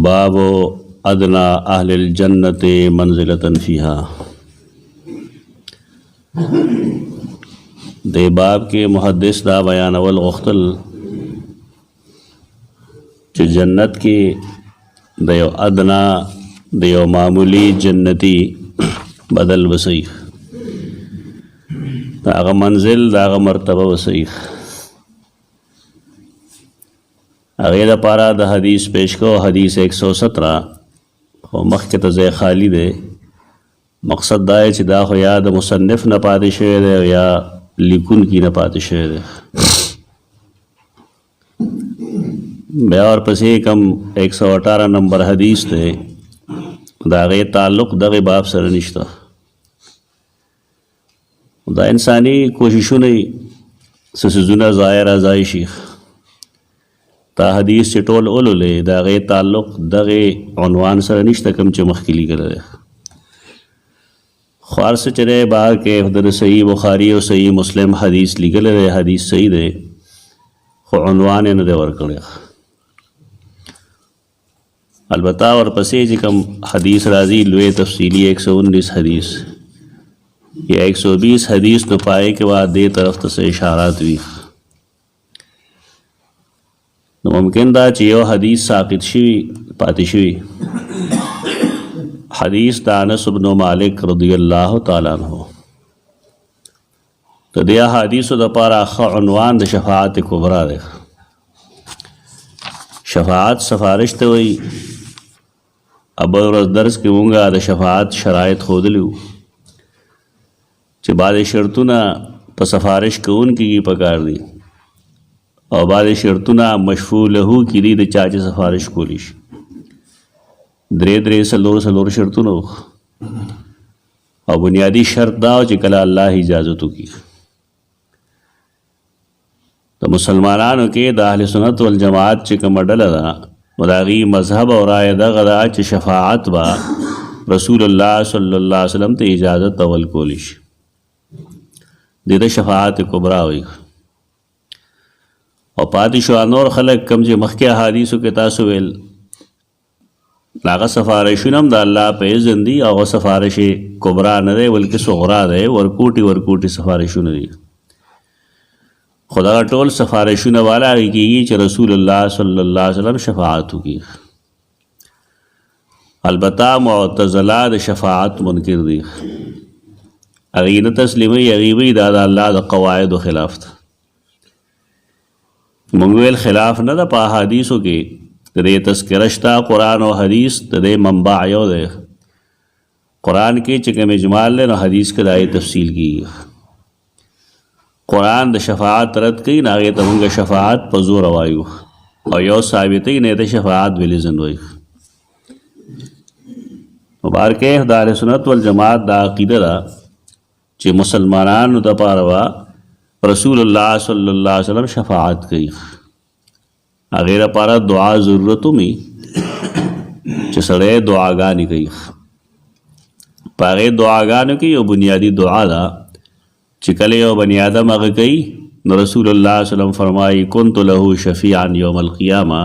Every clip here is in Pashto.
باب ادنا اهل الجنت منزلتن فیہا. دے باب کے محدث دا بیانول غختل چې جنت کې د یو ادنا د یو معمولی جنتی بدل وسیخ دا هغه منزل دا هغه مرتبه وسیخ. هغې دپاره د حدیث پیش کو حدیث 117 خو مخکې ته ځای خالی دی. مقصد دا چې دا خو یا د مصنف نه پاتې شوی دی یا لیکونکي نه پاتې شوی دی. بیا ورپسې کم 118 نمبر حدیث دی د هغې تعلق دغې باب سره نشته. دا انساني کوششونه څه څیزونه ضایع راځای شي. دا حدیث چې ټول اولولې د هغې تعلق دغې عنوان سره نشته کوم چې مخکې لیکلی دی. خو هر څه چې دی بهر کې د صحیح بخاري او صحیح مسلم حدیث لیکلی دی، حدیث صحیح دی خو عنوان یې نه دی ورکړی. البته ورپسې چې کوم حدیث راځي لوی تفصیلي 119 حدیث یا 120 حدیث نو پائے کې بعد دې طرف ته څه اشارات وي. نو ممکن دا چې یو حدیث ساقط شوي پاتې شوي حدیث د انس بن مالک رضی الله تعالی عنہ. د دې احادیثو دپاره ښه عنوان د شفاعت کبرا دی. شفاعت سفارش ته وایي. ابل ورځ درس کې مونږه د شفاعت شرایط ښودلي وو چې بعضې شرطونه په سفارش کوونکي کې پکار دي او بعضې شرطونه مشفوع له کې دي د چا چې سفارش کولی شي. درې څلور شرطونه وو او بنیادي شرط دا و چې کله الله اجازت وکړي. د مسلمانانو کې د اهل سنت والجماعت چې کومه ډله ده نو د هغې مذهب او رایه دغه ده چې شفاعت به رسول الله صلی الله علیه وسلم ته اجازت اول کولی شي. دې ته شفاعت کبرا وایي. او پاتې شو نور خلک کم چې مخکې احادیثو کې تاسو ویل هغه سفارشونه هم د الله په اذن دي او هغه سفارش کبرا نه دی بلکې صغرا دی. ورکوټي سفارشونه دي. خو دغه ټول سفارشونه والا هغې کېږي چې رسول الله صلی الله علیه وسلم شفاعت وکړي. البته معتزله د شفاعت منکر دي. هغې نه تسلیموي. هغې وایي دا د الله د قواعدو خلاف ده. مونږ ویل خلاف نه ده. په احادیثو کې د دې تذکره شته. قرآن او حدیث د دې منبع یو دی. قرآن کې چې کوم اجمال دی نو حدیث کې د هغې تفصیل کېږي. قرآن د شفاعت رد کوي نو هغې ته مونږ شفاعت په زور وایو او یو ثابتوي نه ته شفاعت بالإذن وایي. مبارکه د اهل سنت والجماعت دا عقیده ده چې مسلمانانو دپاره به رسول الله صلی الله علیه وسلم شفاعت کوي. هغې دپاره دعا ضرورت هم وي چې سړی دعاګانې کوي. په هغې دعاګانو کې یو بنیادي دعا ده چې کله یو بني آدم هغه کوي نو رسول الله صلی الله علیه وسلم فرمایي كنت له شفیعا یوم القیامه،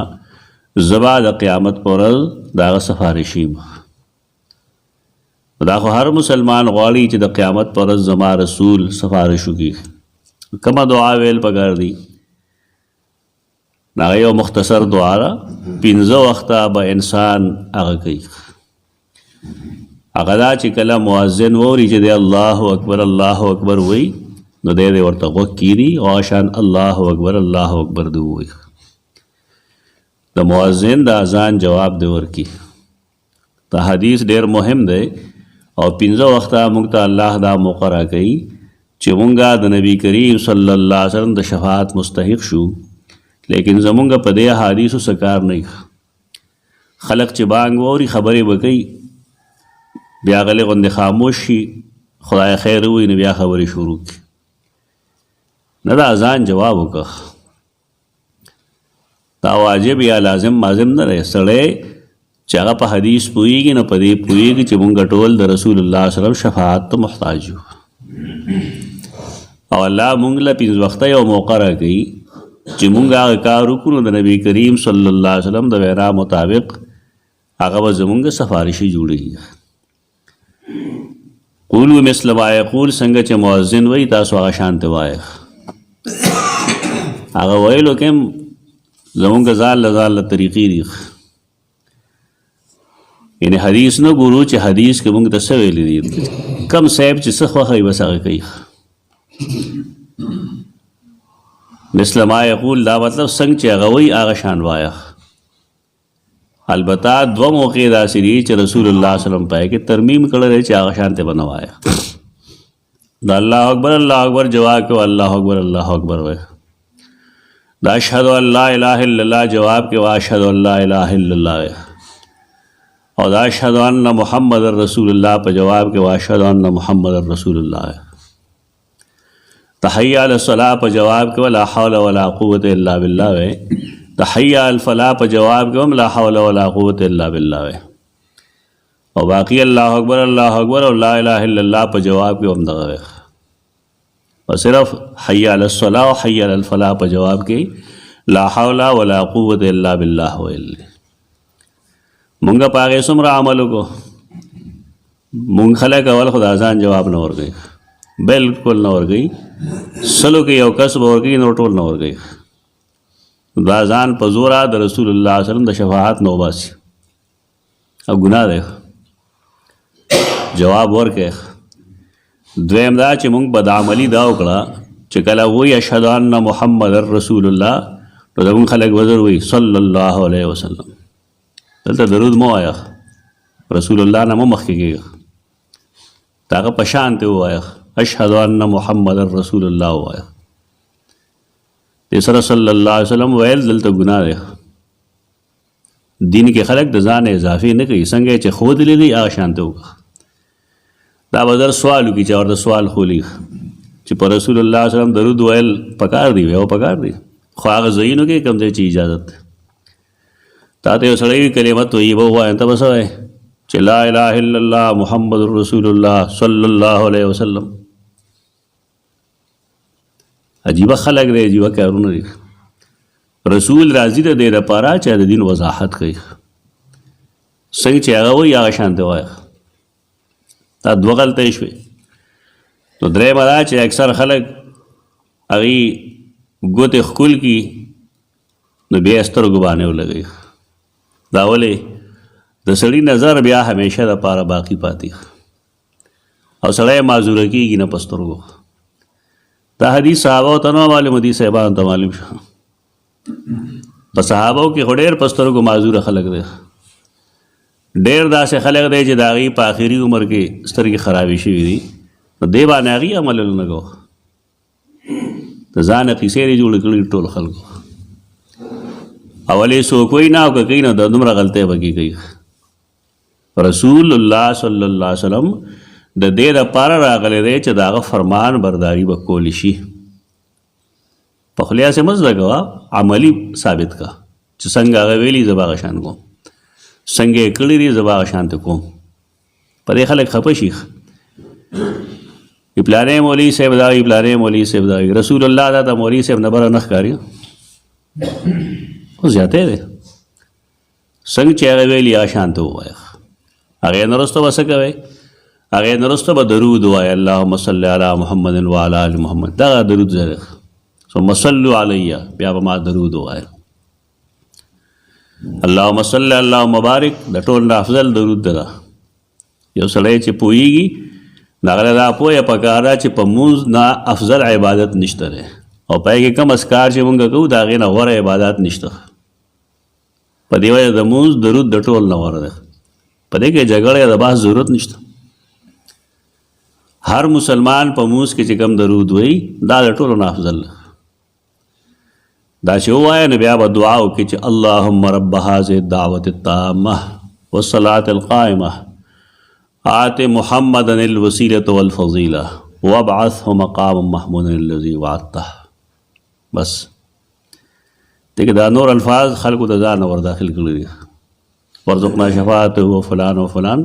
زبا د قیامت پر ورځ د هغه سفارشي یم. دا خو هر مسلمان غواړي چې د قیامت پر ورځ زما رسول سفارش وکړي. کومه دعا ویل پکار دي؟ هغه یو مختصر دعا ده. 15 وخته به انسان هغه کوي. هغه دا چې کله مؤذن ووري چې دی الله اکبر وایي نو دی ورته غوږ کیږي او شان الله اکبر دی وایي. د مؤذن د اذان جواب دی ورکي. دا حدیث ډېر مهم دی او 15 وخته موږ ته الله دا موقع راکوي چې مونږه د نبی کریم صلی الله علیه وسلم د شفاعت مستحق شو. لیکن زمونږ په دې احادیثو څه کار نه. خلق چې بانګ ووري خبرې به کوي بیا غلې غوندې خاموش شي خدای خیر ووایي نو بیا خبرې شروع کړي. نه د اذان جواب وکړه. دا واجب یا لازم مازم نه دی. سړی چې هغه په حدیث پوهېږي نو په دې پوهېږي چې مونږ ټول د رسول الله صلی الله علیه وسلم شفاعت ته محتاج یو او الله مونږ له 15 وخته یو موقع راکوي چې مونږ هغه کار وکړو د نبی کریم صلی الله علیه وسلم د وینا مطابق هغه به زمونږ سفارشي جوړېږي. قولو مثل ما یقول، څنګه چې مؤذن وایي تاسو هغه شانته وایه. هغه ویلو کې هم زمونږ ځان له طریقې دي. یعنې حدیث نه ګورو چې حدیث کې مونږ ته څه ویلي دي، کم صاحب چې څه خوښوي بس هغه کوي. مثل ما یقول دا مطلب څنګه چې هغه وایي هغه شان وایه. البته دوه موقع داسې دي چې رسول الله صلی الله علیه وسلم پای کې ترمیم کړی چې هغه شانته به نه وایه. دا الله اکبر جواب کې الله اکبر وایه. دا اشهد ان لا اله الا الله جواب کې واشهد ان لا اله الا الله وایه. او دا اشهد ان محمد رسول الله په جواب کې واشهد ان محمد رسول الله وایه. تحیہ علی الصلاۃ په جواب کې ولا حول ولا قوت الا بالله وایه. تحیہ الفلاح په جواب کې هم لا حول ولا قوت الا بالله وایه. او باقی الله اکبر او لا اله الا الله په جواب کې هم دغه وایه. اور صرف حی علی الصلاۃ و حی علی الفلاح په جواب کې لا حول ولا قوت الا بالله ویل. مونږه پاغه څومره عمل وکړو، مونږ خلک اول خدا ځان جواب نه ورغی، بالکل نه ورغی. سلو کې یو کس به ورغی نو ټول نه ورغی. دا ځان په زوره د رسول الله صلی الله علیه وسلم د شفاعت نه وباسي او ګناه دی. جواب ورکړه. دویم دا چې مونږ بدعملي دا وکړه چې کله وایي اشهد ان محمد رسول الله نو زمونږ خلک وزر وایي صلی الله علیه وسلم. دلته درود مو وایه، رسول الله نه مو مخکې کېږه، د هغه په شان ته ووایه اشهد ان محمد رسول الله ووایه. دې سره صلی الله علیه وسلم ویل دلته ګناه دی. دین کې خلک د ځان اضافي نه کوي، څنګه چې ښودلي دي هغه شان ته وکړه. دا به در سوال وکړي چې ورته سوال خولي چې په رسول الله صلی الله علیه وسلم درود ویل پکار دی او پکار دی، خو هغه ځایونو کې کوم ځای چې اجازت دی. تا ته یو سړی کلمه طیبه ووایه ته به څه وایې چې لا اله الا الله محمد رسول الله صلی الله علیه وسلم. عجیبه خلک دی، عجیبه کارونه دي. رسول راځي د دې لپاره چې د دین وضاحت کوي، څنګه چې هغه وایي هغه شانته وایه. دا دوه غلطۍ شوې. نو درېیمه دا چې اکثر خلک هغې ګوتې ښکل کي نو بیا یې سترګو باندې ولګوي. دا ولې د سړي نظر بیا همیشه دپاره باقي پاتې او سړی معذوره کېږي نه په سترګو. دا حدیث صحابو ته نه معلوم، دي صاحبانو ته معلوم شو. په صحابو کې خو ډېر په سترګو معذوره خلک دی. ډېر داسې خلک دی چې د هغې په آخري عمر کې سترګې خرابې شوي دي، نو دې باندې هغې عمل نه کوو. د ځانه قیسې دې جوړې کړي ټول خلکو. اولې څوک وایي نه او که کوي نو د دومره غلطۍ به کې کوي. رسول الله صلی الله علیه وسلم د دې دپاره راغلی دی چې د هغه فرمان برداري به کولی شي. په خولیا سې مه زده کوه، عملي ثابت کا چې څنګه هغه ویلي زه به هغه شان کوم، څنګه یې کړي دي زه به هغه شانته کوم. په دې خلک خفه شي، پلانې مولوي صاحب دا وایي، پلانې مولوي صاحب دا وایي. رسول الله دا د مولوي صاحب نه بره نه ښکاري، خو زیاتی دی. څنګه چې هغه ویلي هغه شانته ووایه. هغې نه وروسته به څه کوئ؟ هغې نه وروسته به درود ووایه اللهم صل علی محمد وعلی آل محمد. دغه درود زه ثم صلوا علیه، بیا به ما درود ووایه. اللهم صل اللهم بارک د ټول نه افضل درود ده. یو سړی چې پوهېږي د هغه دا پوهه پکار ده چې په مونځ نه افضل عبادت نشته دی، او په هغې کم اسکار چې مونږ کوو د هغې نه غوره عبادت نشته. په دې وجه د مونځ درود د ټول نه غوره دی. په دې کې جګړه یا د بحث ضرورت نشته. هر مسلمان په مونځ کې چې کم درود وایي دا د ټولو نه افضل دی. دا چې ووایه نو بیا به دعا وکړي چې اللهم رب هذه الدعوة التامة والصلاة القائمة آت محمدا الوسیلة والفضیلة وابعثه مقاما محمودا الذي وعدته. بس دیکھ دا نور الفاظ خلقو دا ځان ور داخل کړي دي. ورزقنا شفاعته و فلان و فلان.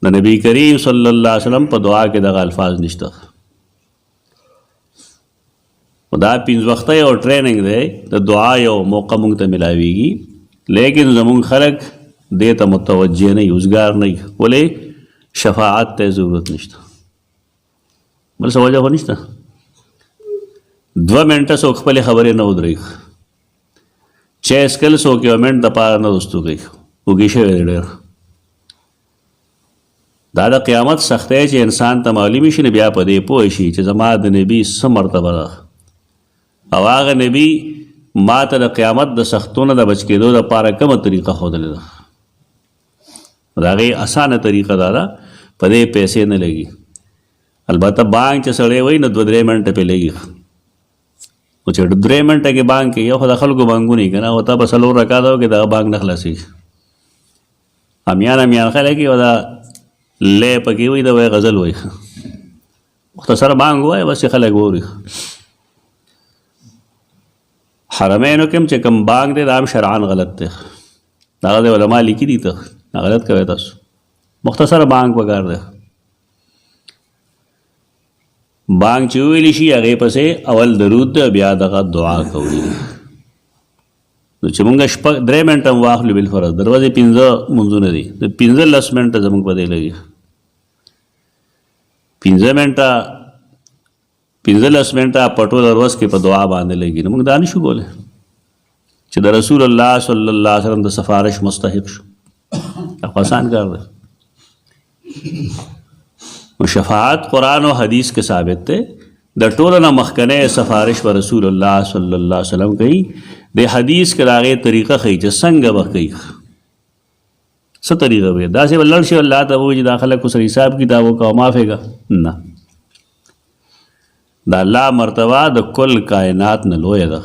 د نبی کریم صلی الله علیه وسلم په دعا کې دغه الفاظ نشته. دا پنځه وخته یو ټریننګ دی، د دعا یو موقع مونږ ته ملاویږي، لیکن زمونږ خلک دې ته متوجه نه اوزګار نه ولې شفاعت ته ضرورت نشته بل څه وجه خو نشته 2 منټه څوک خپلې خبرې نه ودرېږي چای څښل څوک 1 منټ دپاره نه دوستو کوي اوږې شوی دی ډېر دا د قیامت سختۍ چې انسان ته معلومي شي نو بیا په دې پوه شي چې زما د نبي څه مرتبه ده او هغه نبي ما ته د قیامت د سختونو د بچ کېدو دپاره کومه طریقه ښودلې ده د هغې اسانه طریقه دا ده په دې پیسې نه لګي البته بانک چې سړی وایي نو 2-3 منټه پې لګي خو چې 3 منټه کې بانک کې یو خو د خلکو بانکونه یي که نه او ته په 4 رکعاته وکړې دغه بانک نه خلاصېږي امیان خلک یي او دا لې پکې وایي د وایي غزل وایي مختصر بانک وایي بس خلک ووري حرمینو کې چې کوم بانک دی دا هم شرعاً غلط دی دغه د علما لیکي دي ته غلط کوي تاسو مختصر بانک پکار دی بانک چې وویلی شي هغې پسې اول درود دی بیا دغه دعا کوي نو چې مونږ 3 منټه هم واخلو بالفرض دروازې 15 منځونه دي د 15 منټه زموږ په دې لګي 15 منټه 15 منټه په ټوله ورځ کې په دعا باندې لګي نو موږ دا نشو کولی چې د رسول الله صلی الله علیه وسلم د سفارش مستحق شو آسان کار دی نو شفاعت قرآن او حدیث کې ثابت دی د ټولو نه مخکنی سفارش به رسول الله صلی الله علیه وسلم کوي د حدیث کې د هغې طریقه ښیي چې څنګه به کوي څه طریقه به داسې به لړ شي الله ته ووایي چې دا خلک سره حساب کتاب وکړه او معافېږه نه د الله مرتبه د کل کائنات نه لویه ده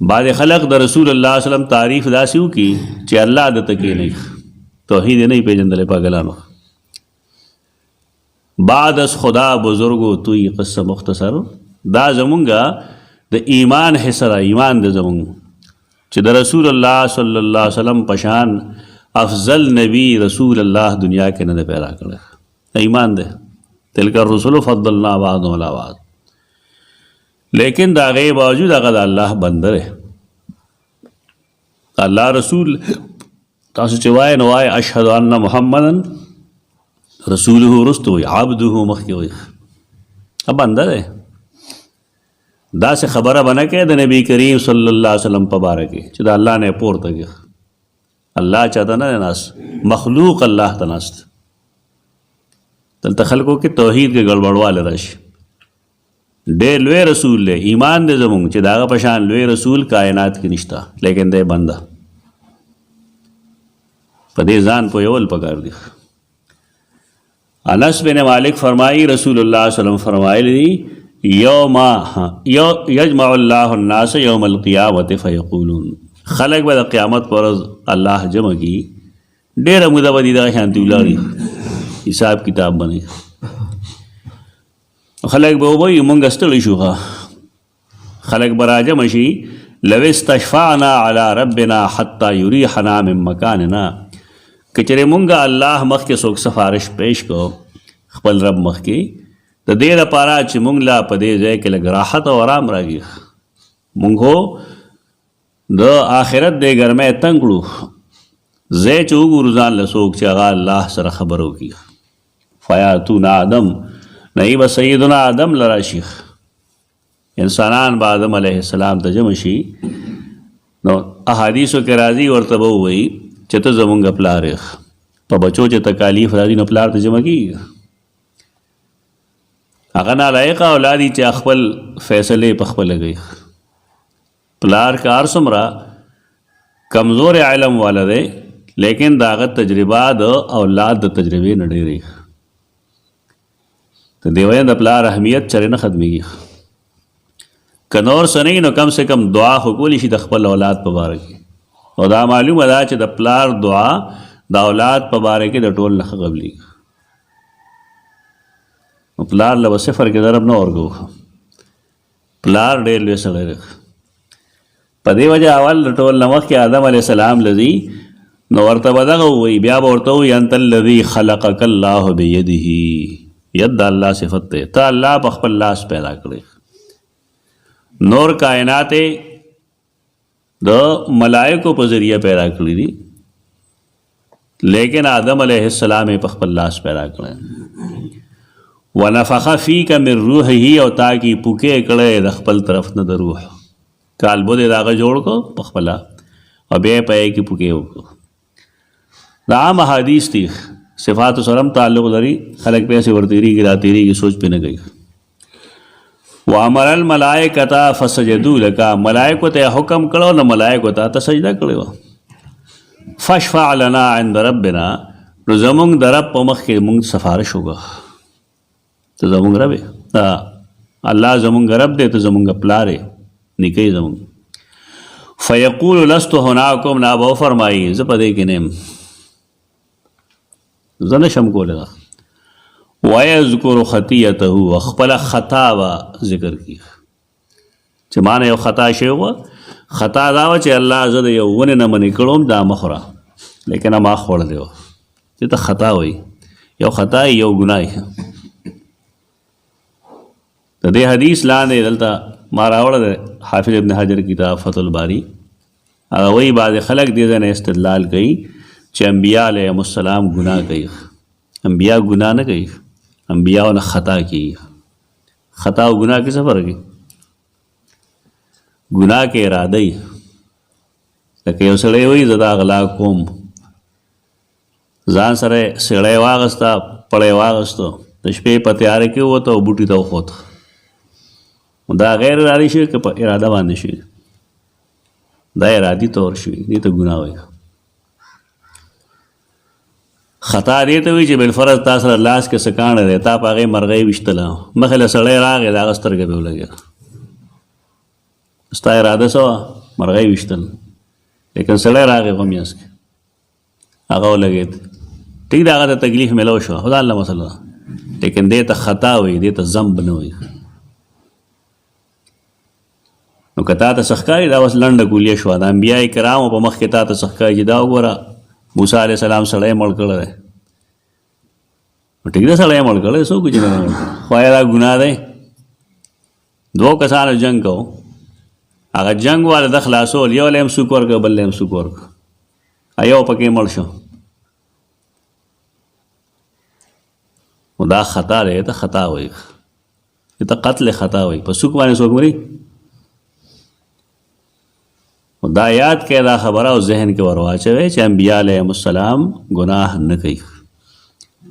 بعض خلق د رسول الله صلی الله علیه وسلم تعریف داسې وکړي چې الله دته کې نه توحید نه پیژندلی پاگلانو بعد از خدا بزرگو توی قصه مختصر دا زمونږه د ایمان حصه ده ایمان د زمونږ چې د رسول الله صلی الله علیه وسلم پشان افضل نبی رسول الله دنیا کې نه ده پیدا کړی ایمان ده تلک الرسل فضلنا بعضهم علی بعض لیکن دا غیر باوجود هغه د الله بنده دی الله رسول تاسو چې وایئ نو وایئ اشهد ان محمدا رسوله وروسته وایي عبده مخکې وایي بنده دی داسې خبره به نه کوې د نبي کریم صلی الله علیه وسلم په باره کې چې د الله نه یې پورته کړي الله چاته نه دی ناست مخلوق الله ته ناست دلته خلکو کې توحید کې ګډوډوالی راشي ډېر لوی رسول دی ایمان دی زمونږ چې د هغه په شان لوی رسول کائنات کې نشته لیکن دی بنده په دې ځان پوهول پکار دی انس بن مالک فرمائی رسول اللہ صلی اللہ علیہ وسلم فرمائے یجمع اللہ الناس یوم القیامت فیقولون خلق به د قیامت پر ورځ الله جمع کی ډېره موده به دي دغه شانتي ولاړي حساب کتاب باندې خلق به وایي مونږ ستړي شو خلق به راجمع شي لو استشفعنا علی ربنا حتی یریحنا من مکاننا که چېرې مونږ الله مخکې څوک سفارش پیش کو خپل رب مخکې د دې لپاره چې مونږ لا په دې ځای کې لږ راحت او آرام راځي مونږ خو د آخرت دې ګرمۍ تنګ کړو ځای چې وګورو ځان له څوک چې هغه الله سره خبرې وکړي فیاتونا آدم نئی به سیدنا آدم لراشي انسانان به آدم علیه السلام ته جمع شي نو احادیثو کې راځي ورته به ووایي چې ته زمونږ پلار یې په بچو چې تکالیف راځي نو پلار ته جمع کېږي هغه نالایقه اولاد دي چې خپل فیصلې په خپله کوي پلار کار څومره کمزور علم والا دی لیکن د هغه تجربه د اولاد د تجربې نه ډېرې ته دې وجه د پلار اهمیت چرې نه ختمېږي که نور څه نه وي نو کم سے کم دعا خو کولی شي د خپل اولاد په باره کې او دا معلومه ده چې د پلار دعا د اولاد په باره کې د ټول نه قبلېږي نو پلار له به صفر کې ضرب نه ورکوو پلار ډېر لوی سړی دی په دې وجه اول د ټول نه مخکې آدم علیه السلام لذي نو ورته به دغه ووایي بیا به ورته ووایي انت الذي خلقک الله بیده ید د الله صفت دی ته الله په خپل لاس پیدا کړی نور کائنات د ملائکو په ذریعہ پیدا کړی دي، لیکن آدم علیہ السلام په خپل لاس پیدا کړی. ونفخ فیک من روحه، او تاکي پوکې کړی د خپل طرف نه د روح، کالبو دې داغه جوړ کو په خپل او بیا پې کې پوکې وکړو. دا عام حدیث دي، صفات سره تعلق لري، خلق پیسې ورتېری کې راتېری کې سوچ پې نه کوي. وامر الملائکۃ فسجدوا لک، ملائکو ته حکم کړو نو ملائکو ته سجده کړو. فاشفع لنا عند ربنا، نو زمونږ د رب په مخ کې مونږ سفارش وکړه. ته زمونږ رب یې، الله زمونږ رب دی، ته زمونږ پلار یې، نیکه یې زمونږ. فیقول لست هناکم، نا به فرمایي زه په دې کې نه یم، زه نشم کولی. وَيَذْكُرُ خَطِيَّتَهُ، خپل خطا و ذکر کی، چې معنی یو خطا شوی و. خطا دا و چې الله زه د یو ونې نه منې کړم دا مه خوره، لیکن ما خوړلی و. دې ته خطا وایي، یو خطا یو ګناه. د دې حدیث لاندې دلته ما راوړه د حافظ ابن حجر کتاب فتح الباری، هغه وایي بعضې خلک دې ځای نه استدلال کوي چې انبیاء علیهم السلام ګناه کوي. انبیاء ګناه نه کوي، انبیاء نه خطا کی. خطا او گناہ کې څه فرق دی؟ گناہ کې اراده ای، لکه یو سړی وایي زه دا غلا کوم، ځان سره سړی واغسته، پړی واغستو، د شپې په تیاره کې ووته او بوټي ته وخوت. دا غیر ارادي شوي که په اراده باندې شوي؟ دا ارادي طور شوي، دې ته ګناه وایي. خطا دې ته وایي چې بالفرض تا سره لاس کې څه کاڼی دی، تا په هغې مرغۍ ویشتله، مخې له سړی راغی د هغه سترګه پې ولګېده، ستا اراده څه وه؟ مرغۍ ویشتل، لیکن سړی راغی په میاس کې هغه ولګېد. ټیک ده، هغه ته تکلیف میلاو شوه، خو دا الله مسله ده، لیکن دې ته خطا وایي، دې ته ذنب نه وایي. نو که تا ته څه ښکاري دا اوس لنډه کولیه شوه، د انبیاء کرامو په مخ کې تا ته څه ښکاري چې دا وګوره موسی علیہ السلام سړی مړ کړی دی. ټیک ده سړی مړ کړی، څوک چې نه مړ کړی، خو آیا دا ګناه دی؟ دوو کسانو جنګ کو، هغه جنګ والا د خلاصول، یو له هم سوک ورکړه بل له هم سوک ورکړه، یو پکې مړ شو. نو دا خطا دی، ته خطا وایي، ته قتل خطا وایي. په سوک باندې څوک مري؟ دا یاد کې دا خبره او ذهن کې ور واچوي چې انبیاء علیهم السلام گناه نه کوي،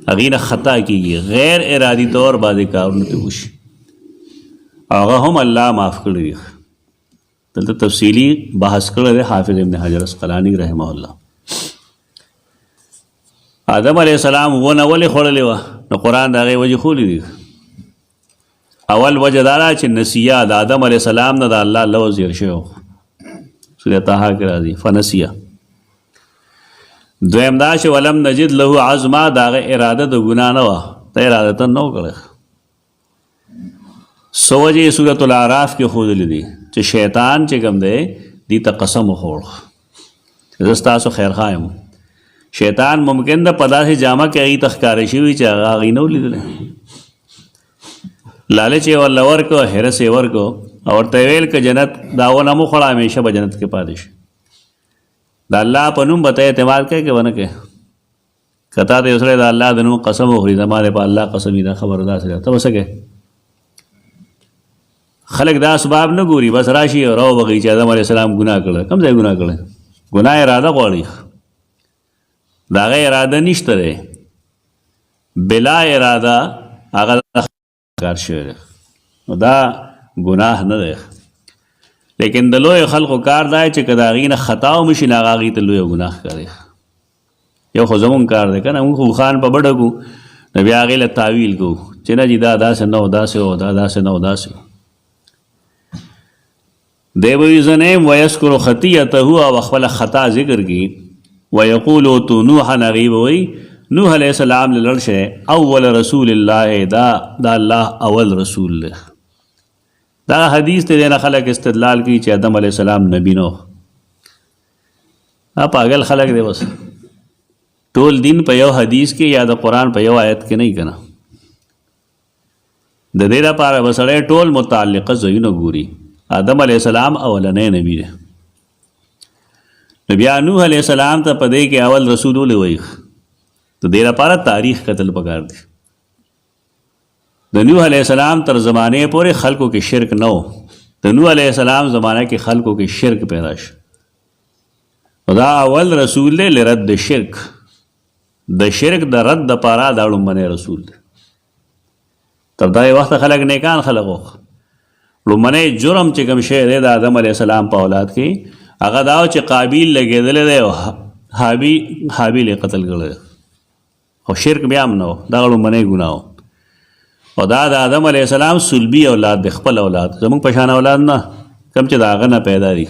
هغې نه خطا کېږي، غیر ارادي طور باندې کارونه ته وشي، هغه هم الله معاف کړي دي. دلته تفصیلي بحث کړی دی حافظ ابن حجر اسقلاني رحمه الله. آدم علیه السلام ونه ولې خوړلې وه؟ نو قرآن د هغې وجې ښودې دي. اول وجه دا ده چې نسیه د آدم علیه السلام نه د الله لوز هېر شوی، سورة طه کې راځي فنسیه. دویم دا چې ولم نجد له عزما، د هغه اراده د ګناه نه وه، ته ارادتا نه وکړی. څه وجې یې سورة الاعراف کې ښودلي دي چې شیطان چې کوم دی دې ته قسم وخوړ چې زه ستاسو خیرخواه یم. شیطان ممکن ده په داسې جامه کې هغې ته ښکاره شوي چې هغه هغې نه ولیدلی، لالچ یې ورله ورکړو، حرس یې ورکړو، او ورته ویل که جنت دا ونه مو خوړه همیشه به جنت کې پاتې شي. د الله په نوم به ته اعتماد کوې که ونه کوې؟ که تا ته یو سړی د الله د نوم قسم وخوري، زما دی په الله قسم وي دا خبره داسې ده، ته به څه کوې؟ خلک دا اسباب نه ګوري، بس راشي او راوبغي چې آدم علیه السلام ګناه کړی. کوم ځای ګناه کړی؟ ګناه اراده غواړي، د هغه اراده نشته دی، بلا اراده هغه کار شوی دی، نو دا گناه نه دی. لیکن د لوی خلقو کار دا چې که د هغې نه خطا ومشي نو هغه هغې ته لوی ګناه ښکاري. یو خو زمونږ کار دی که نه، مونږ خو خان په بډه کړو نو بیا هغې له تاویل کوو چې نه جي دا داسې نه و، داسې و، دا داسې نه و، داسې و. دی به وي زه نه یم. ویذکر خطیته، او خپله خطا ذکر کړي. ویقولو تو نوحا، هغې به وایي نوح علیہ السلام له لړ شی، اول رسول الله، دا الله اول رسول دی. دا حدیث ته دی نه خلک استدلال کوي چې آدم علیہ السلام نبی نو. دا پاگل خلک دی، بس ټول دین په یو حدیث کې یا د قرآن په یو آیت کې نه کنه. د دې لپاره به سړی ټول متعلقه ځایونه ګوري. آدم علیہ السلام اولنی نبی دی، نو بیا نوح علیہ السلام ته په دې کې اول رسول ولوي ته دې لپاره تاریخ قتل پکار دی. د نوح علیہ السلام تر زمانه پورې خلکو کې شرک نه و. د نوح علیہ السلام زمانه کې خلکو کې شرک پیدا شو. دا اول رسول دی لرد شرک، د شرک د رد د پاره دا لومړنی رسول دی. تر دا وخت خلک نیکان خلک وو. لومړنی جرم چې کوم شی دی د آدم علیہ السلام په اولاد کې هغه دا چې قابیل لګېدلی دی او حابیل یې قتل کړی دی. خو شرک بیا هم نه و، دغه لومړنی ګناه و. او دا د آدم علیہ السلام سلبي اولاد دی، خپل اولاد، زموږ په شان اولاد نه، کوم چې د هغه نه پیدا دي.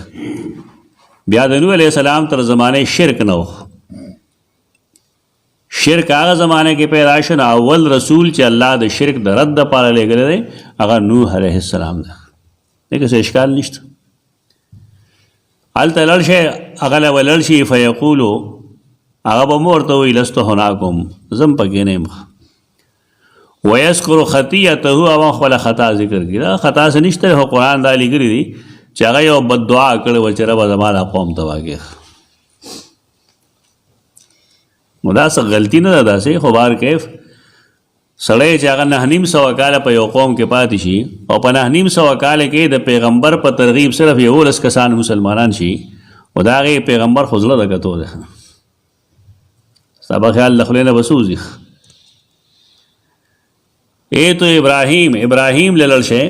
بیا د نوح علیہ السلام تر زمانه شرک نه و. شرک هغه زمانه کې پیدا شو. اول رسول چې الله د شرک د رد دپاره لېږلی دی هغه نوح علیہ السلام دی. دې کې څه اشکال نشته. هلته لاړ شئ، هغه له به لاړ شي فیقولو، هغه به مو ورته وایي لست هناکم، زم پکې نه یم. ویذکر خطیته، او خپله خطا ذکر کړي. دا خطا څه نشته، خو قرآن دا لیکلي دي چې هغه یو بد دعا کړې وه چې ربه زما دا قوم تباه کړې. نو دا څه غلطي نه ده داسې، خو بار کیف سړی چې هغه 9.5 کاله په یو قوم کې پاتې شي او په 9.5 کاله کې د پیغمبر په ترغیب صرف 11 کسان مسلمانان شي، او د هغې پیغمبر خو زړه د کتو دی. ستا به خیال د خولې نه به څه وځي. تو ابراهیم لړل شي،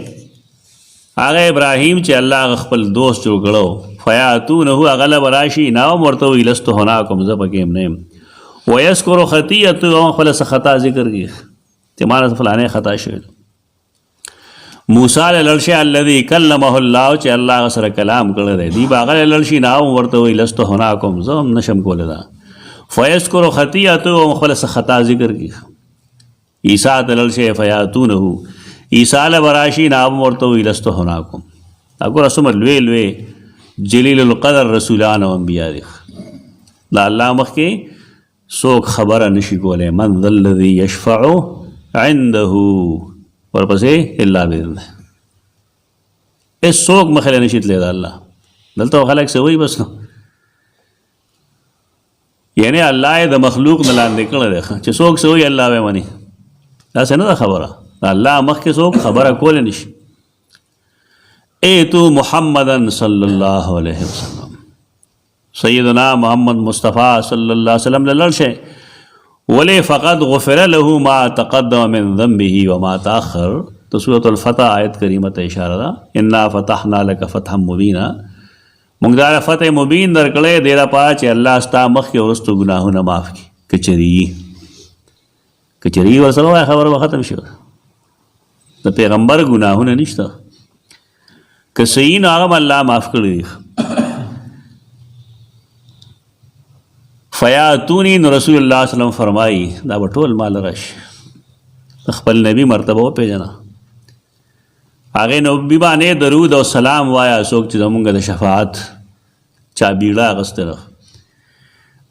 هغه ابراهیم چې الله خپل دوست جوړ کړو. فیاتونه، هغه له به راشي، ناوم ورته وایي لست هناکم، زه پکې هم نه یم. ویذکر خطیته، او خپله څه خطا ذکر کړي چې ما نه فلانی خطا شوی. موسی لړل شي الذي کلمه الله، چې الله هغه سره کلام کړی دی. دی به هغه لړل شي، ناوم ورته وایي لست هناکم، زه هم نشم کولی دا. فیذکر خطیته، او خپله څه خطا ذکر کړي. عیسیٰ تلل شي فیاتونه، عیسیٰ له براشي، ناوم ورته وایي لست هناکم. دا ګوره څومره لوی جلیل القدر رسولان او انبیا دي. د الله مخکې څوک خبره نشي کولی. من ذا الذي یشفع عنده، ورپسې الا باذنه. هېڅ څوک مخې له نشي تللی د الله. دلته خلک څه وایي بس نو، یعنی الله یې د مخلوق نه لاندې کړی دی چې څوک څه وایي الله به مني. داسې نه ده خبره. الله مخکې څوک خبره کولی نشي. ایتو محمدا صلی الله علیه وسلم، سیدنا محمد مصطفیٰ صلی اللہ علیہ وسلم لړ شئ. ولې فقد غفر له ما تقدم من ذنبه وما تاخر. تو سورة الفتح آیت کریمه ته اشاره ده. انا فتحنا لك فتحا مبینا، موږ دا فتح مبین درکړی دی لپاره چې الله ستا مخکې وروستو ګناهونه معاف کړي. کچري ورسره وایه خبره به ختم شي. د پیغمبر ګناهونه نشته، که صحیح نو هغه الله معاف کړي دي. فیاتونی، نو رسول الله صلی الله علیه وسلم فرمایي دا به ټول مال راشي. خپل نبی مرتبه وپېژنه، هغې نبي باندې درود او سلام وایه. څوک چې زمونږ د شفاعت چا بیړه اخیستې ده،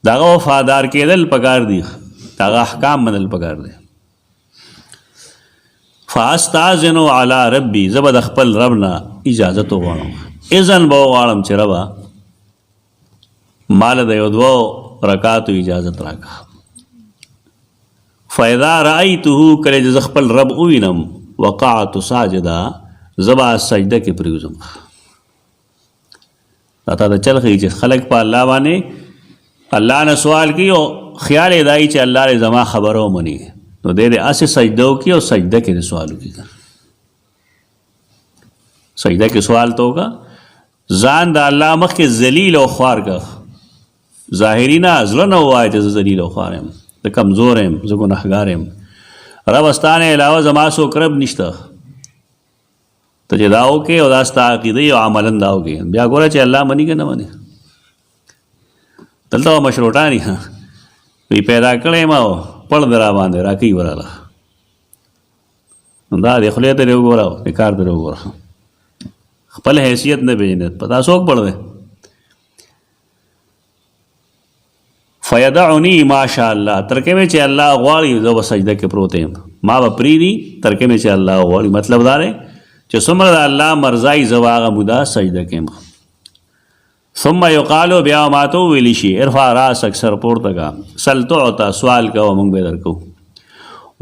د هغه وفادار کېدل پکار دي، د هغه احکام منل پکار دي. فاستاذن علی ربی، زه به د خپل رب نه اجازت وغواړم. اذن به وغواړم چې ربه مال د یو 2 رکعاتو اجازت راکړه. فاذا رأیته، کله چې زه خپل رب ووینم، وقعت ساجدا، زه به سجده کې پرېوځم. دا تا ته چل ښیي چې خلک په الله باندې الله نه سوال کوي او خیال یې دا وي چې الله دې زما خبره ومني، نو دی دې هسې سجده وکړي او سجده کې دې سوال وکړي. سجده کې سوال تو وکړه، ځان د الله مخکې ذلیل او خوار کړه. ظاهري نه، زړه نه ووایه چې زه ذلیل او خوار یم، زه کمزور یم، زه ګنهګار یم، رب ستا نه علاوه زما څوک رب نشته. ته چې دا وکړې او دا ستا عقیده او عملا دا وکړې، بیا ګوره چې الله مني که نه مني. دلته به مشروطاني وی پیدا کړی ما پړ د را باندې راکوي وراله. نو دا د خولې ته دې وګوره، د کار ته دې وګوره، خپل حیثیت نه پېژنې، پتا څوک پړ دی. فیدعنی ماشاء الله، تر کومې چې الله غواړي زه به سجده کې پروت یم، ما به پرېږدي تر کومې چې الله غواړي. مطلب دا دی چې څومره د الله مرضایي زه به هغه موده سجده کې یم. ثم یقالو بیا ماتو ویلی شي ارفع راسک سر پورته کا سل تعطا سوال کوه مونږ به درکو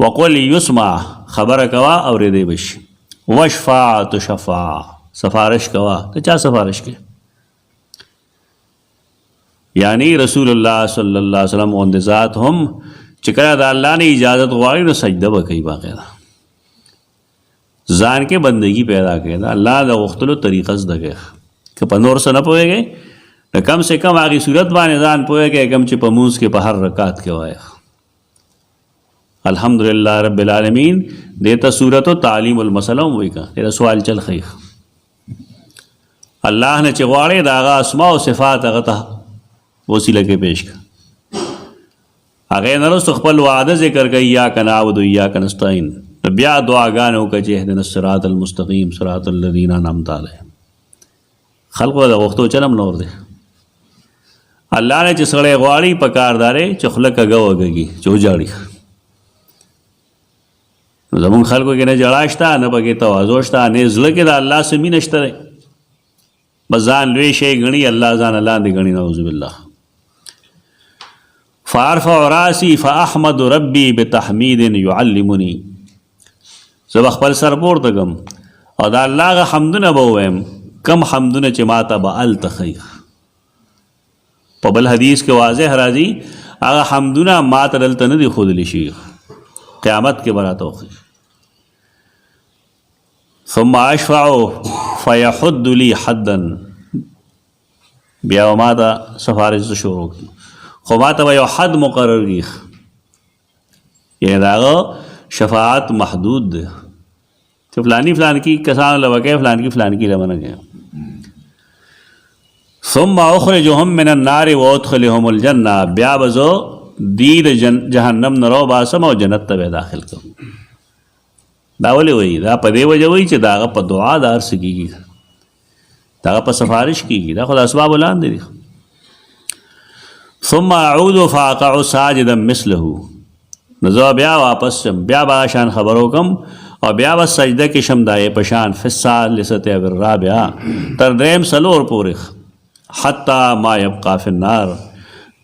وقل یسمع خبره کوه اورېدی بشي وشفع تشفع سفارش کوه ته چا سفارش کې یعنی رسول الله صلی الله علیه وسلم غوندې ذات هم چې کله د الله نه اجازت غواړي نو سجده به کوي باقاعده ځان کې بندگی پیدا کړي دا الله د غوښتلو طریقه زده کړي که په نور څه نه پوهېږئ نو کم سے کم هغې صورت باندې ځان پوهېږئ کم چې په مونځ کې په هر رکعت کې وایه الحمدلله رب العالمین دې ته صورت و تعلیم المسله هم وایي که دې سوال چل ښیي الله نه چې غواړې د هغه اسماء او صفات هغه ته وسیله کې پیش کړه هغې نه وروسته خپل وعده ذکر کوي ایاک نعبد و ایاک نستعین بیا دعاګانې وکړه چې اهدنا الصراط المستقیم صراط الذین انعمت علیهم خلقو د غوښتو چلم نور دی الله نه چې سړی غواړي په کار دارې چې خوله کږه وږږي چې وجاړي نو زمونږ خلکو کې نه جړا شته نه پکې تواضع شته نه زړه کې د الله سره مینه شته دی بس ځان لوی شی ګڼي الله ځان لاندې ګڼي نعوذ بالله فارفع راسي فاحمد ربي بتحمید يعلمني زه به خپل سر پورته کړم او د الله هغه حمدونه به ووایم کم حمدونه چې ما ته به هلته ښیي په بل حدیث کې واضح راځي هغه حمدونه ما ته دلته نه دي ښودلی شي قیامت کې به راته وښیي ثم اشفع فیحد لی حدا بیا ما ته سفارش شروع کړي خو ما ته به یو حد مقرر کړي یعنې د هغه شفاعت محدود دی چې فلانی فلان کی کسانو له وکړې فلان کی فلان کی له ونه کوي ثم اخرجهم من النار وادخلهم الجنه بیا به زه دی د جهنم نه راوباسم او جنت ته به داخل کړم دا ولې وایي دا په دې وجه وایي چې د هغه په دعا د هر څه کېږي د هغه په سفارش کېږي دا خو د اسبابو لاندې دي ثم اعود فاقع ساجدا مثله نو زه بیا واپس شم بیا به شان خبر وکم او بیا به سجده کې شم دایې په شان فی الثالثة او الرابعه تر دریم څلور پورې حتی ما یبقى فی النار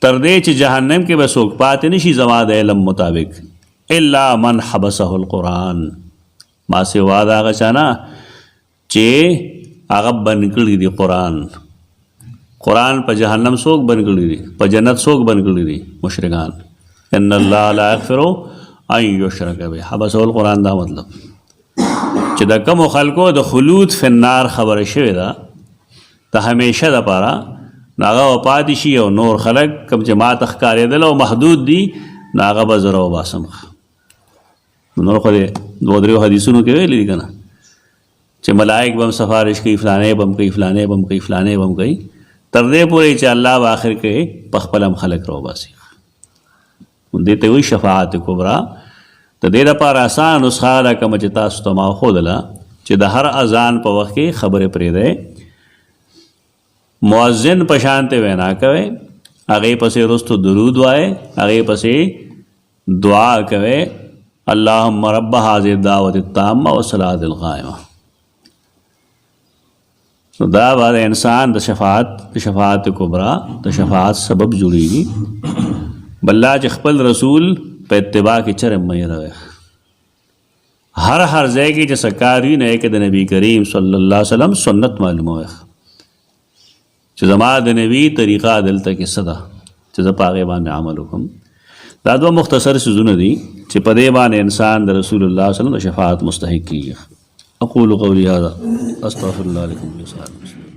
تر دې چې جهنم کې به څوک پاتې نشي زما د علم مطابق الا من حبسه القرآن ما سوا د هغه چا نه چې هغه بند کړي دي قرآن په جهنم څوک بند کړي دي په جنت څوک بند کړي دي مشرکان ان الله لا یغفر ان یشرک به حبسه القرآن دا مطلب چې د کومو خلکو د خلود فی النار خبره شوې ده د همیشه دپاره نو هغه پاتې شي او نور خلک کوم چې ما ته ښکارېدل او محدود دي نو هغه به زه راوباسم نور خو دې دوه درېو حدیثونو کې ویلي دي که نه چې ملائک به هم سفارش کوي فلانې به هم کوي فلانې به هم کوي فلانې به هم کوي تر دې پورې چې الله به آخر کې په خپله هم خلک راوباسي دې ته وایي شفاعت کبرا د دې لپاره اسانه نسخه ده کومه چې تاسو ته ما ښودله چې د هر اذان په وخت کې خبرې پرېږدئ مؤذن په شانته وینا کوي هغې پسې وروستو درود وایي هغې پسې دعا کوي اللهم رب هذه الدعوة التامة والصلاة القائمة نو دا به د انسان د شفاعت کبرا د شفاعت سبب جوړېږي بله چې خپل رسول په اتباع کې چرم مه هېروئ هر ځای کې چې څه کار وي نه یې کې د نبي کریم صلی الله علیه وسلم سنت معلوموئ چې زما د نبي طریقه دلته کې څه ده چې زه په هغې باندې عمل وکړم دا دوه مختصر څیزونه دي چې په دې باندې انسان د رسول الله صلی الله علیه وسلم د شفاعت مستحق کېږي اقول قولي هذا استغفر الله لكم ولسائر المسلمين